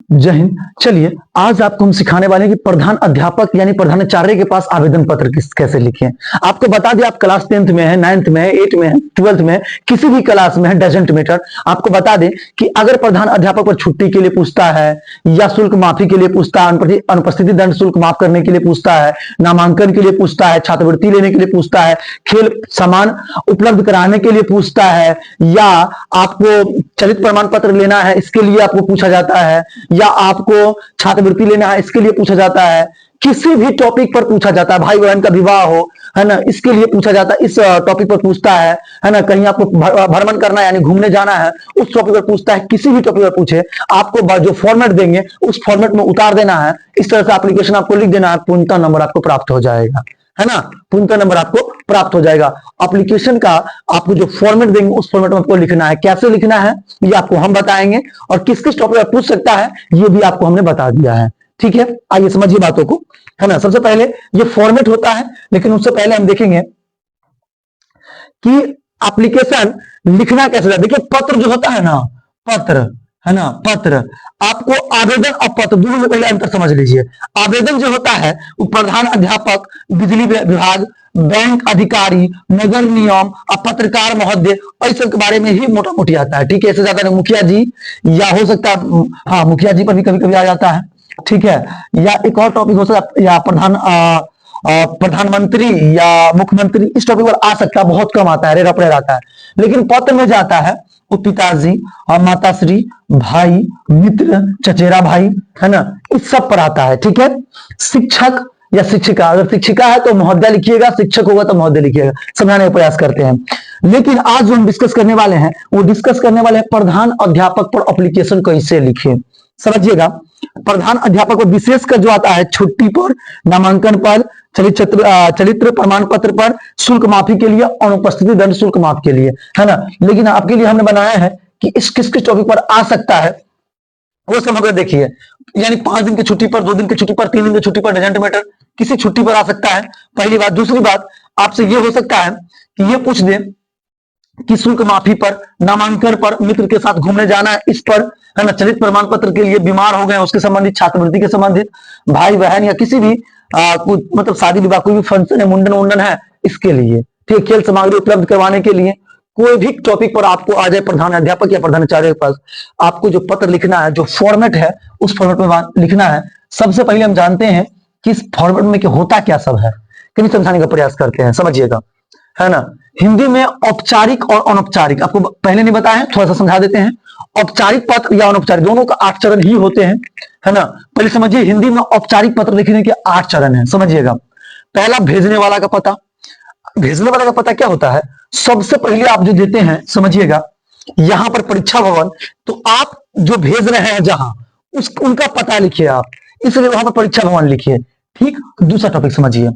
जय हिंद। चलिए आज आपको हम सिखाने वाले हैं कि प्रधान अध्यापक यानी प्रधानाचार्य के पास आवेदन पत्र कैसे लिखें। आपको बता दें, आप क्लास 10th में है, 9th में है, 8th में है, 12th में है, किसी भी क्लास में है, डजेंट मैटर। आपको बता दें कि अगर प्रधान अध्यापक पर छुट्टी के लिए पूछता है या शुल्क माफी के लिए पूछता है, अनुपस्थिति दंड शुल्क माफ करने के लिए पूछता है, नामांकन के लिए पूछता है, छात्रवृत्ति लेने के लिए पूछता है, खेल सामान उपलब्ध कराने के लिए पूछता है, या आपको चलित प्रमाण पत्र लेना है इसके लिए आपको पूछा जाता है, या आपको छात्रवृत्ति लेना है इसके लिए पूछा जाता है, किसी भी टॉपिक पर पूछा जाता है, भाई बहन का विवाह हो, है ना, इसके लिए पूछा जाता है, इस टॉपिक पर पूछता है ना, कहीं आपको भ्रमण करना है यानी घूमने जाना है उस टॉपिक पर पूछता है, किसी भी टॉपिक पर पूछे आपको जो फॉर्मेट देंगे उस फॉर्मेट में उतार देना है। इस तरह से एप्लीकेशन आपको लिख देना है, पूर्णतः नंबर आपको प्राप्त हो जाएगा, है ना, पूर्णतः नंबर आपको प्राप्त हो जाएगा। एप्लीकेशन का आपको जो फॉर्मेट देंगे उस फॉर्मेट में आपको लिखना है, कैसे लिखना है ये आपको हम बताएंगे, और किस किस टॉपिक पर पूछ सकता है ये भी आपको हमने बता दिया है। ठीक है, आइए समझिए बातों को, है ना। सबसे पहले ये फॉर्मेट होता है, लेकिन उससे पहले हम देखेंगे कि एप्लीकेशन लिखना कैसे। देखिए पत्र जो होता है ना, पत्र, है ना, पत्र आपको आवेदन और पत्र दोनों में पहले अंतर समझ लीजिए। आवेदन जो होता है वो प्रधान अध्यापक, बिजली विभाग, बैंक अधिकारी, नगर निगम और पत्रकार महोदय और इस सब के बारे में ही मोटा मोटी आता है। ठीक है, इससे ज्यादा मुखिया जी या हो सकता है, हाँ मुखिया जी पर भी कभी कभी आ जाता है। ठीक है, या एक और टॉपिक हो सकता है, या प्रधानमंत्री या मुख्यमंत्री, इस टॉपिक पर आ सकता है, बहुत कम आता है, रेरा पड़ेरा आता है। लेकिन पत्र में जाता है वो पिताजी और माताश्री, भाई, मित्र, चचेरा भाई, है ना, इस सब पर आता है। ठीक है, शिक्षक या शिक्षिका, अगर शिक्षिका है तो महोदय लिखिएगा, शिक्षक होगा तो महोदय लिखिएगा, समझाने का प्रयास करते हैं। लेकिन आज जो हम डिस्कस करने वाले हैं वो डिस्कस करने वाले हैं प्रधान अध्यापक पर एप्लीकेशन कैसे लिखें। समझिएगा, प्रधान अध्यापक पर विशेषकर जो आता है छुट्टी पर, नामांकन पर, चरित्र प्रमाण पत्र पर, शुल्क माफी के लिए, अनुपस्थिति दंड शुल्क माफ के लिए, है ना। लेकिन आपके लिए हमने बनाया है कि इस किस किस टॉपिक पर आ सकता है वो सब अगर देखिए, यानी 5 दिन की छुट्टी पर, 2 दिन की छुट्टी पर, 3 दिन की छुट्टी पर, डजेंट मैटर, किसी छुट्टी पर आ सकता है। पहली बात। दूसरी बात, आपसे ये हो सकता है कि ये पूछ दे कि शुल्क माफी पर, नामांकन पर, मित्र के साथ घूमने जाना है इस पर, है ना, चलित प्रमाण पत्र के लिए, बीमार हो गए उसके संबंधित, छात्रवृत्ति के संबंधित, भाई बहन या किसी भी कुछ मतलब शादी विवाह, कोई भी फंक्शन है, मुंडन वुंडन है, इसके लिए। ठीक, खेल सामग्री उपलब्ध करवाने के लिए, कोई भी टॉपिक पर आपको आ जाए प्रधान अध्यापक या प्रधानाचार्य के पास, आपको जो पत्र लिखना है, जो फॉर्मेट है उस फॉर्मेट में लिखना है। सबसे पहले हम जानते हैं कि इस फॉर्मेट में क्या होता क्या सब है, कभी समझाने का प्रयास करते हैं, समझिएगा, है ना। हिंदी में औपचारिक और अनौपचारिक, आपको पहले नहीं बताया, थोड़ा सा समझा देते हैं। औपचारिक पत्र या अनौपचारिक दोनों का 8 चरण ही होते हैं, है ना। पहले समझिए, हिंदी में औपचारिक पत्र लिखने के 8 चरण है, समझिएगा। पहला, भेजने वाला का पता। भेजने वाला का पता क्या होता है, सबसे पहले आप जो देते हैं, समझिएगा, यहां पर परीक्षा भवन, तो आप जो भेज रहे हैं जहां उनका पता लिखिए आप, इसलिए वहां पर परीक्षा भवन लिखिए। ठीक, दूसरा टॉपिक समझिए।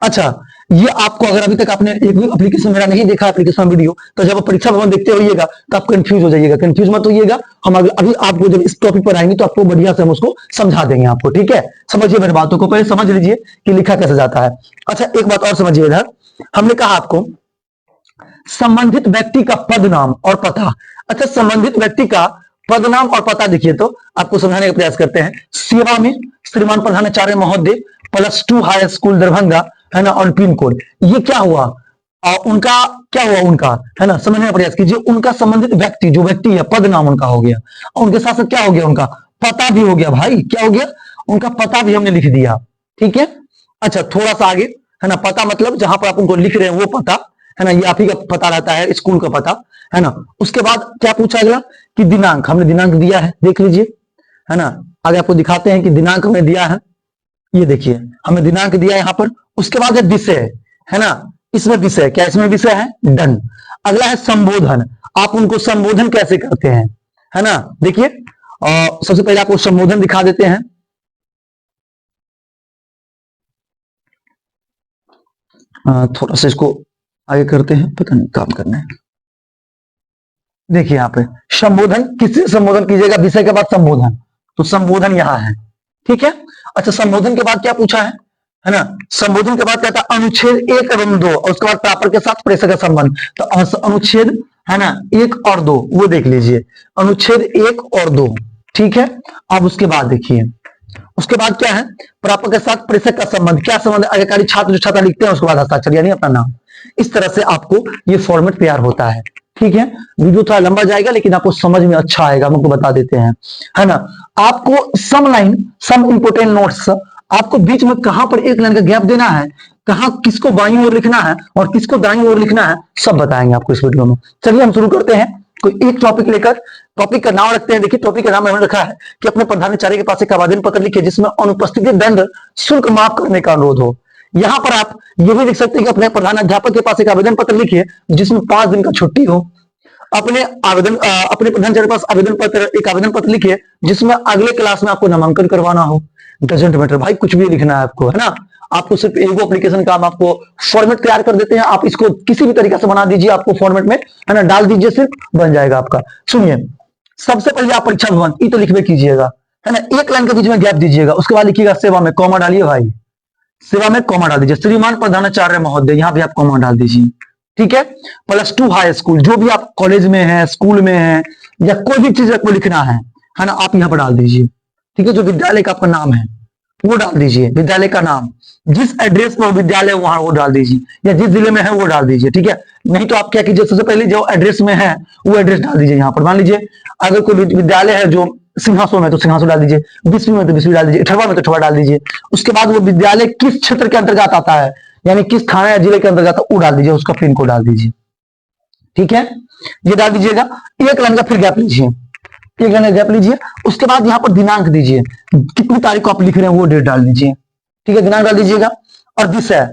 अच्छा, ये आपको अगर अभी तक आपने एक भी एप्लीकेशन मेरा नहीं देखा, एप्लीकेशन वीडियो, तो जब आप परीक्षा भवन देखते होइएगा तो आप कंफ्यूज हो जाइएगा। कंफ्यूज मत होइएगा, हम अभी आपको जब इस टॉपिक पर आएंगे तो आपको बढ़िया से हम उसको समझा देंगे आपको। ठीक है, समझिए मेरी बातों को, पहले समझ लीजिए कि लिखा कैसे जाता है। अच्छा, एक बात और समझिए, इधर हमने कहा आपको संबंधित व्यक्ति का पद नाम और पता। अच्छा, संबंधित व्यक्ति का पद नाम और पता देखिए, तो आपको समझाने का प्रयास करते हैं। सेवा में श्रीमान प्रधानाचार्य महोदय, +2 हाई स्कूल दरभंगा, है ना, और पिन कोड। ये क्या हुआ, उनका क्या हुआ, उनका, है ना, समझने का प्रयास कीजिए। उनका संबंधित व्यक्ति, जो व्यक्ति है, पद नाम उनका हो गया, और उनके साथ साथ क्या हो गया, उनका पता भी हो गया। भाई क्या हो गया, उनका पता भी हमने लिख दिया। ठीक है। अच्छा, थोड़ा सा आगे, है ना, पता मतलब जहां पर आप उनको लिख रहे हैं वो पता, है ना, ये आप ही का पता रहता है, स्कूल का पता, है ना। उसके बाद क्या पूछा गया कि दिनांक, हमने दिनांक दिया है, देख लीजिए, है ना। आगे आपको दिखाते हैं कि दिनांक हमें दिया है, ये देखिए हमें दिनांक दिया है यहां पर। उसके बाद है विषय, है ना, इसमें विषय क्या, इसमें विषय है डन। अगला है संबोधन, आप उनको संबोधन कैसे करते हैं, है ना। देखिए सबसे पहले आपको संबोधन दिखा देते हैं। थोड़ा सा इसको आगे करते हैं, पता नहीं काम करना है। देखिए यहाँ पे संबोधन, किससे संबोधन कीजिएगा, विषय के बाद संबोधन, तो संबोधन यहाँ है। ठीक है। अच्छा, संबोधन के बाद क्या पूछा है ना, संबोधन के बाद क्या था, अनुच्छेद 1 एवं 2, और उसके बाद प्रापर के साथ प्रेषक का संबंध। तो अनुच्छेद, है ना, 1 और 2 वो देख लीजिए, अनुच्छेद 1 और 2। ठीक है। अब उसके बाद देखिए, उसके बाद क्या है, प्रापक के साथ प्रेषक का संबंध, क्या संबंध, आज्ञाकारी छात्र जो छात्रा लिखते हैं उसके बाद हस्ताक्षर यानी अपना नाम। इस तरह से आपको ये फॉर्मेट तैयार होता है, ठीक है। वीडियो थोड़ा लंबा जाएगा लेकिन आपको समझ में अच्छा आएगा, हम आपको बता देते हैं, है ना। आपको सम लाइन, सम इंपोर्टेंट नोट्स, आपको बीच में कहां पर एक लाइन का गैप देना है, कहां किसको बाईं ओर लिखना है और किसको दाईं ओर लिखना है, सब बताएंगे आपको इस वीडियो में। चलिए हम शुरू करते हैं, कोई एक टॉपिक लेकर, टॉपिक का नाम रखते हैं। देखिए टॉपिक का नाम मैंने रखा है कि अपने प्रधानाचार्य के पास एक आवेदन पत्र लिखिए जिसमें अनुपस्थिति दंड शुल्क माफ करने का अनुरोध हो। यहां पर आप ये भी लिख सकते हैं कि अपने प्रधान अध्यापक के पास एक आवेदन पत्र लिखिए जिसमें 5 दिन का छुट्टी हो। अपने अपने प्रधानाचार्य के पास एक आवेदन पत्र लिखिए जिसमें अगले क्लास में आपको नामांकन करवाना हो। डजेंट मैटर भाई, कुछ भी लिखना है आपको, है ना। आपको सिर्फ एगो एप्लीकेशन का हम आपको फॉर्मेट तैयार कर देते हैं, आप इसको किसी भी तरीका से बना दीजिए, आपको फॉर्मेट में, है ना, डाल दीजिए, सिर्फ बन जाएगा आपका। सुनिए, सबसे पहले आप परीक्षा भवन ये तो लिखवे कीजिएगा, है ना, एक लाइन के बीच में गैप दीजिएगा, उसके बाद लिखिएगा सेवा में, कॉमा डालिए भाई, सेवा में कॉमा डाल दीजिए, श्रीमान प्रधानाचार्य महोदय, यहां भी आप कॉमा डाल दीजिए, ठीक है। +2 हाई स्कूल, जो भी आप कॉलेज में है, स्कूल में है, या कोई भी चीज आपको लिखना है ना, आप यहां पर डाल दीजिए, ठीक है। जो विद्यालय का आपका नाम है वो डाल दीजिए, विद्यालय का नाम, जिस एड्रेस पर विद्यालय वहां वो डाल दीजिए, या जिस जिले में है वो डाल दीजिए, ठीक है। नहीं तो आप क्या कीजिए, सबसे पहले जो एड्रेस में है वो एड्रेस डाल दीजिए। यहाँ पर मान लीजिए अगर कोई विद्यालय है जो सिंहासो में तो सिंहासो डाल दीजिए, 20वीं में तो 20वीं डाल दीजिए, 18वां में तो 18वां डाल दीजिए। उसके बाद वो विद्यालय किस क्षेत्र के अंतर्गत आता है, यानी किस थाना या जिले के अंतर्गत वो डाल दीजिए, उसका पिन कोड डाल दीजिए, ठीक है। ये डाल दीजिएगा, एक लाइन का फिर गैप लीजिए, एक लाइन का गैप लीजिए। उसके बाद यहाँ पर दिनांक दीजिए, कितनी तारीख को आप लिख रहे हैं वो डेट डाल दीजिए, ठीक है, दिनांक डाल दीजिएगा। और विषय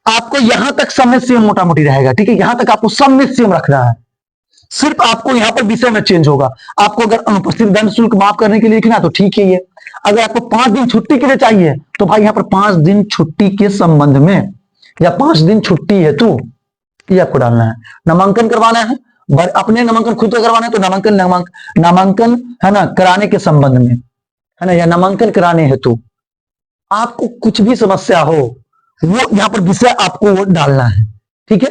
आपको यहां तक सब में सेम मोटा मोटी रहेगा, ठीक है, यहां तक आपको सब में सेम रखना है, सिर्फ आपको यहां पर विषय में चेंज होगा। आपको अगर अनुपस्थित दंड शुल्क माफ करने के लिए लिखना है तो ठीक है। ये अगर आपको 5 दिन छुट्टी के लिए चाहिए तो भाई यहां पर 5 दिन छुट्टी के संबंध में, या 5 दिन छुट्टी हेतु, ये आपको डालना है। नामांकन करवाना है, अपने नामांकन खुद को करवाना है तो नामांकन है ना, कराने के संबंध में, है ना, या नामांकन कराने हेतु आपको कुछ भी समस्या हो वो यहां पर विषय आपको वो डालना है, ठीक है।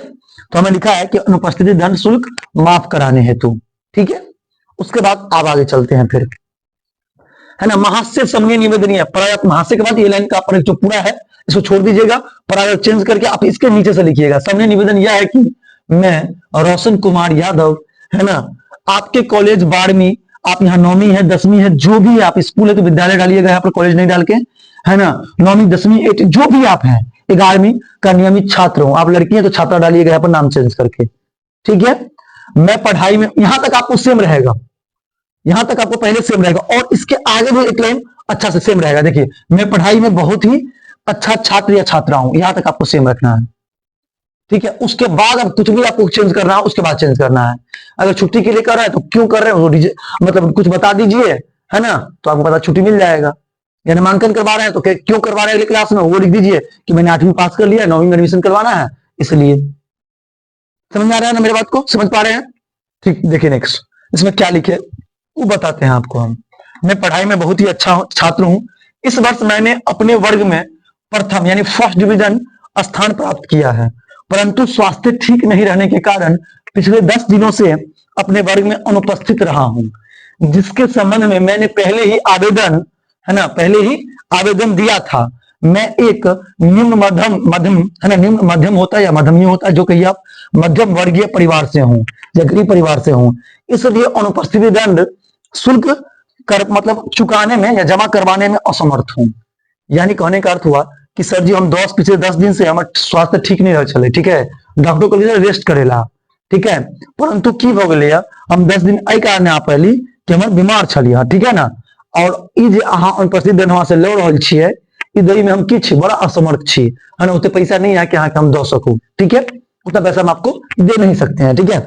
तो हमें लिखा है कि अनुपस्थिति दंड शुल्क माफ कराने हेतु, ठीक है। उसके बाद आप आगे चलते हैं फिर, है ना, महास्य समनीय निवेदनीय, प्रायः महास्य के बाद ये लाइन का पर जो पूरा है इसको छोड़ दीजिएगा, प्रायः चेंज करके आप इसके नीचे से लिखिएगा। समनीय निवेदन यह है कि मैं रोशन कुमार यादव, है ना, आपके कॉलेज 12वीं, आप यहाँ 9वीं है, 10वीं है, जो भी आप स्कूल है तो विद्यालय डालिएगा, यहाँ पर कॉलेज नहीं डाल के, है ना, 9वीं 10वीं 8 जो भी आप हैं, 11वीं का नियमित छात्र हो, आप लड़की हैं तो छात्रा डालिएगा यहाँ पर नाम चेंज करके, ठीक है। मैं पढ़ाई में, यहां तक आपको सेम रहेगा, यहां तक आपको पहले सेम रहेगा, और इसके आगे भी एक लाइन अच्छा से सेम रहेगा। देखिए, मैं पढ़ाई में बहुत ही अच्छा छात्र या छात्रा हूं, यहां तक आपको सेम रखना है, ठीक है। उसके बाद अब कुछ भी आपको चेंज करना है उसके बाद चेंज करना है। अगर छुट्टी के लिए कर रहे हैं तो क्यों कर रहे हैं मतलब कुछ बता दीजिए, है ना, तो आपको पता छुट्टी मिल जाएगा। या नामांकन करवा रहे हैं तो क्यों करवा रहे हैं अगली क्लास में, वो लिख दीजिए कि मैंने 8वीं पास कर लिया, 9वीं में एडमिशन करवाना है, इसलिए। समझ में आ रहा है ना मेरे बात को, समझ पा रहे हैं, ठीक। देखिए नेक्स्ट इसमें क्या लिखे वो बताते हैं आपको हम। मैं पढ़ाई में बहुत ही अच्छा छात्र हूं, इस वर्ष मैंने अपने वर्ग में प्रथम यानी फर्स्ट डिवीजन स्थान प्राप्त किया है, परंतु स्वास्थ्य ठीक नहीं रहने के कारण पिछले 10 दिनों से अपने वर्ग में अनुपस्थित रहा हूं, जिसके संबंध में मैंने पहले ही आवेदन, है ना, पहले ही आवेदन दिया था। मैं एक निम्न मध्यम है ना, निम्न मध्यम होता है या मध्यम होता है, जो कहिए आप, मध्यम वर्गीय परिवार से हूं या गरीब परिवार से हूं, इसलिए अनुपस्थिति दंड शुल्क मतलब चुकाने में या जमा करवाने में असमर्थ हूं। यानी कहने का अर्थ हुआ कि सर जी हम पिछले 10 दिन से हमारे स्वास्थ्य ठीक नहीं रह चले, ठीक है, डॉक्टर को लिए रेस्ट करेला, ठीक है, परंतु की हो गए हम 10 दिन आई कारण आ पैली कि हम बीमार छलिए, ठीक है ना, और ई जे अहाँ अनुपस्थित दंड वहां से लड़ रहल छिए, ई दई में हम की छी बड़ा असमर्थ छी, है ना, उतने पैसा नहीं है कि अहाँ हम दे सकूं, ठीक है, उतना पैसा हम आपको दे नहीं सकते हैं, ठीक है।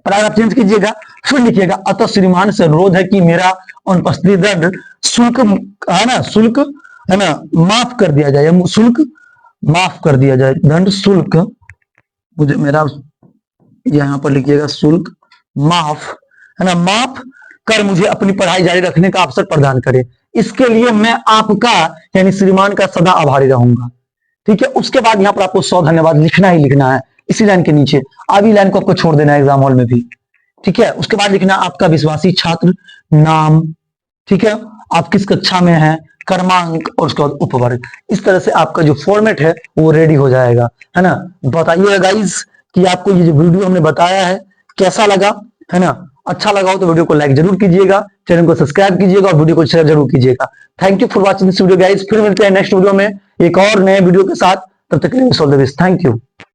पर आप चेंज कीजिएगा, फिर लिखिएगा अतः श्रीमान से अनुरोध है कि मेरा अनुपस्थिति दंड शुल्क, है ना, शुल्क, है ना, माफ कर दिया जाए, शुल्क माफ कर दिया जाए, दंड शुल्क, मुझे मेरा यहां पर लिखिएगा शुल्क माफ, है ना, माफ कर मुझे अपनी पढ़ाई जारी रखने का अवसर प्रदान करे, इसके लिए मैं आपका यानी श्रीमान का सदा आभारी रहूंगा, ठीक है। उसके बाद यहाँ पर आपको 100 धन्यवाद लिखना ही लिखना है इसी लाइन के नीचे, आधी लाइन को आपको छोड़ देना है एग्जाम हॉल में भी, ठीक है। उसके बाद लिखना आपका विश्वासी छात्र नाम, ठीक है, आप किस कक्षा में हैं, क्रमांक और उसके बाद उपवर्ग, इस तरह से आपका जो फॉर्मेट है वो रेडी हो जाएगा, है ना। बताइएगा गाइस कि आपको ये जो वीडियो हमने बताया है कैसा लगा, है ना। अच्छा लगा हो तो वीडियो को लाइक जरूर कीजिएगा, चैनल को सब्सक्राइब कीजिएगा और वीडियो को शेयर जरूर कीजिएगा। Thank you for watching this video guys, फिर मिलते हैं नेक्स्ट वीडियो में एक और नए वीडियो के साथ, तब तक के लिए all the best, thank you.